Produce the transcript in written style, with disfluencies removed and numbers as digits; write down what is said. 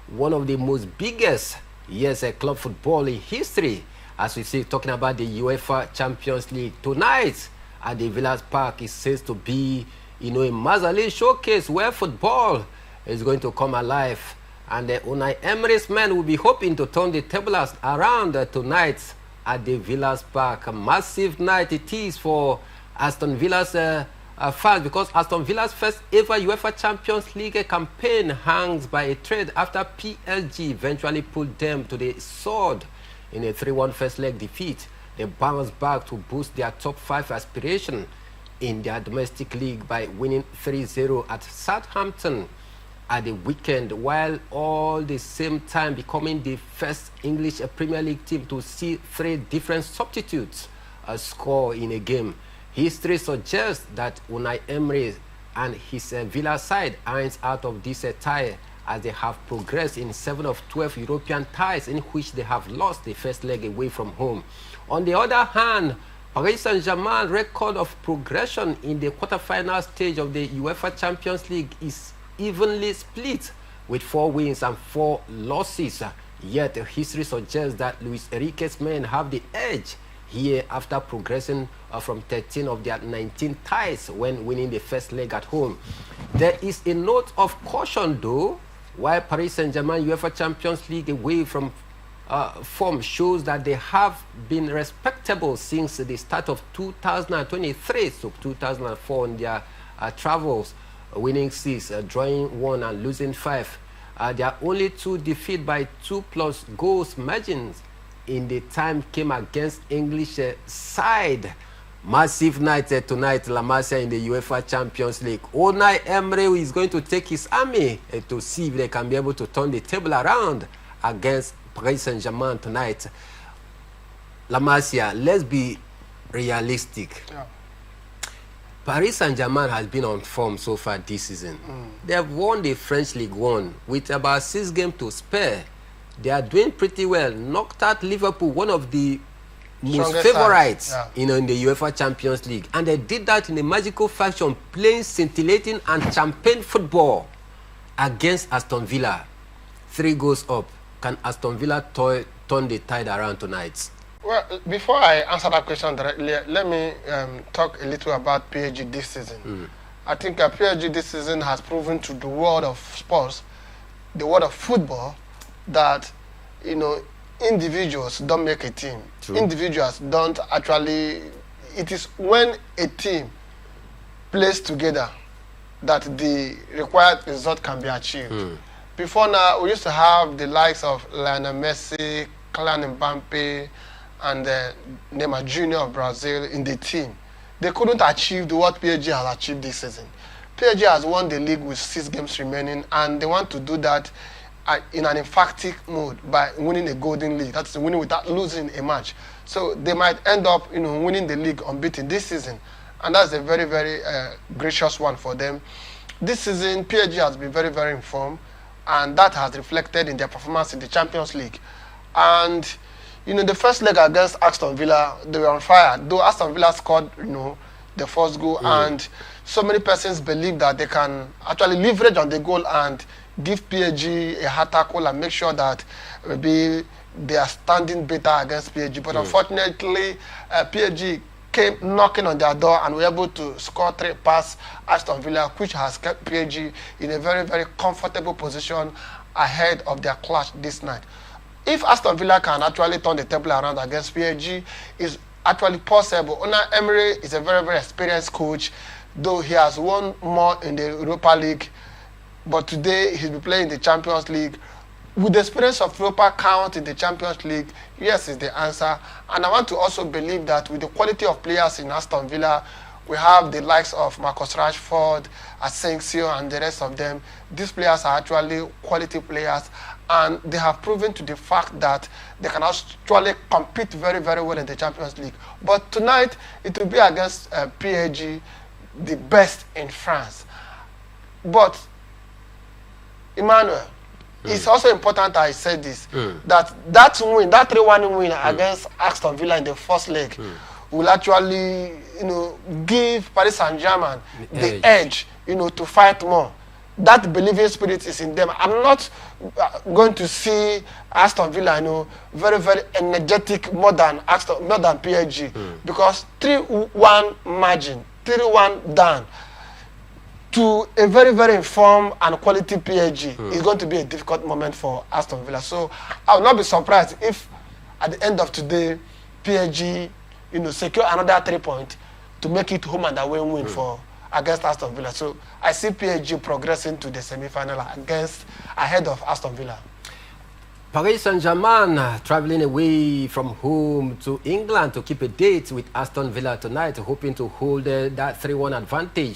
one of the most biggest, yes, club football in history. As we see, talking about the UEFA Champions League tonight at the Villas Park, it says to be, a Mazali showcase where football is going to come alive. And the Unai Emery's men will be hoping to turn the tables around tonight at the Villas Park. A massive night it is for Aston Villa's fans, because Aston Villa's first ever UEFA Champions League campaign hangs by a thread after PSG eventually pulled them to the sword in a 3-1 first leg defeat. They bounced back to boost their top 5 aspiration in their domestic league by winning 3-0 at Southampton at the weekend, while all the same time becoming the first English Premier League team to see 3 different substitutes score in a game. History suggests that Unai Emery and his Villa side aren't out of this tie, as they have progressed in 7 of 12 European ties in which they have lost the first leg away from home. On the other hand, Paris Saint-Germain's record of progression in the quarter-final stage of the UEFA Champions League is evenly split with 4 wins and 4 losses. Yet history suggests that Luis Enrique's men have the edge here after progressing from 13 of their 19 ties when winning the first leg at home. There is a note of caution though, while Paris Saint-Germain UEFA Champions League away from form shows that they have been respectable since the start of 2023 to 2004 on their travels, winning 6, drawing 1 and losing 5. Their only 2 defeats by 2+ goals margins in the time came against English side. Massive night tonight, La Masia, in the UEFA Champions League. Unai Emery is going to take his army to see if they can be able to turn the table around against Paris Saint-Germain tonight. La Masia, let's be realistic. Yeah. Paris Saint-Germain has been on form so far this season. They have won the French League 1 with about 6 games to spare. They are doing pretty well. Knocked out Liverpool, one of the most favorites in the UEFA Champions League. And they did that in a magical fashion, playing scintillating and champagne football against Aston Villa. 3 goals up. Can Aston Villa turn the tide around tonight? Well, before I answer that question directly, let me talk a little about PSG this season. I think PSG this season has proven to the world of sports, the world of football, that, individuals don't make a team. True. Individuals don't actually. It is when a team plays together that the required result can be achieved. Before now, we used to have the likes of Lionel Messi, Kylian Mbappe, and Neymar Jr. of Brazil in the team. They couldn't achieve what PSG has achieved this season. PSG has won the league with 6 games remaining, and they want to do that in an emphatic mode by winning a golden league. That's winning without losing a match. So they might end up, winning the league unbeaten this season, and that's a very, very gracious one for them. This season, PSG has been very, very informed, and that has reflected in their performance in the Champions League. And the first leg against Aston Villa, they were on fire. Though Aston Villa scored, the first goal, and so many persons believe that they can actually leverage on the goal and give PSG a hard tackle and make sure that maybe they are standing better against PSG. But unfortunately, PSG came knocking on their door and were able to score 3 past Aston Villa, which has kept PSG in a very, very comfortable position ahead of their clash this night. If Aston Villa can actually turn the table around against PSG, it's actually possible. Unai Emery is a very, very experienced coach, though he has won more in the Europa League. But today, he'll be playing the Champions League. With the experience of Europa count in the Champions League, yes is the answer. And I want to also believe that with the quality of players in Aston Villa, we have the likes of Marcus Rashford, Asensio, and the rest of them. These players are actually quality players, and they have proven to the fact that they can actually compete very, very well in the Champions League. But tonight, it will be against PSG, the best in France. But Emmanuel, it's also important I said this, that win, that 3-1 win against Aston Villa in the first leg will actually, give Paris Saint-Germain the edge, to fight more. That believing spirit is in them. I'm not going to see Aston Villa, very, very energetic, more than PSG, because 3-1 margin, 3-1 down to a very, very informed and quality PSG is going to be a difficult moment for Aston Villa. So I will not be surprised if at the end of today, PSG, secure another 3 points to make it home and away win for against Aston Villa. So I see PSG progressing to the semi-final ahead of Aston Villa. Paris Saint-Germain traveling away from home to England to keep a date with Aston Villa tonight, hoping to hold that 3-1 advantage